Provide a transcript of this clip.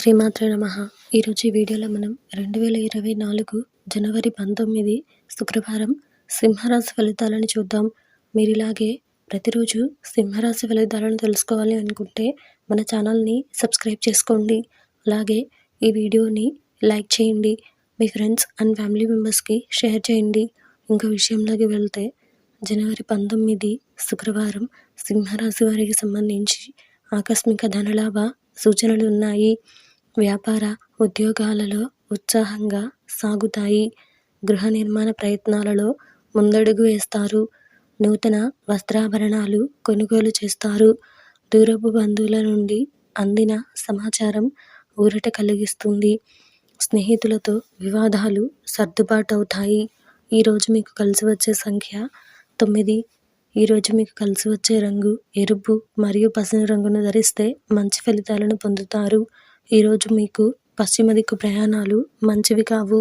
శ్రీమాత్రే నమః. ఈరోజు ఈ వీడియోలో మనం 2024 జనవరి 19 శుక్రవారం సింహరాశి ఫలితాలను చూద్దాం. మీరిలాగే ప్రతిరోజు సింహరాశి ఫలితాలను తెలుసుకోవాలి అనుకుంటే మన ఛానల్ని సబ్స్క్రైబ్ చేసుకోండి. అలాగే ఈ వీడియోని లైక్ చేయండి. మీ ఫ్రెండ్స్ అండ్ ఫ్యామిలీ మెంబర్స్కి షేర్ చేయండి. ఇంకో విషయంలోకి వెళ్తే జనవరి 19 శుక్రవారం సింహరాశి వారికి సంబంధించి ఆకస్మిక ధనలాభ సూచనలు ఉన్నాయి. వ్యాపార ఉద్యోగాలలో ఉత్సాహంగా సాగుతాయి. గృహ నిర్మాణ ప్రయత్నాలలో ముందడుగు వేస్తారు. నూతన వస్త్రాభరణాలు కొనుగోలు చేస్తారు. దూరపు బంధువుల నుండి అందిన సమాచారం ఊరట కలిగిస్తుంది. స్నేహితులతో వివాదాలు సర్దుబాటవుతాయి. ఈరోజు మీకు కలిసి వచ్చే సంఖ్య 9. ఈరోజు మీకు కలిసి వచ్చే రంగు ఎరుపు మరియు పసుపు రంగును ధరిస్తే మంచి ఫలితాలను పొందుతారు. ఈరోజు మీకు పశ్చిమ దిక్కు ప్రయాణాలు మంచివి కావు.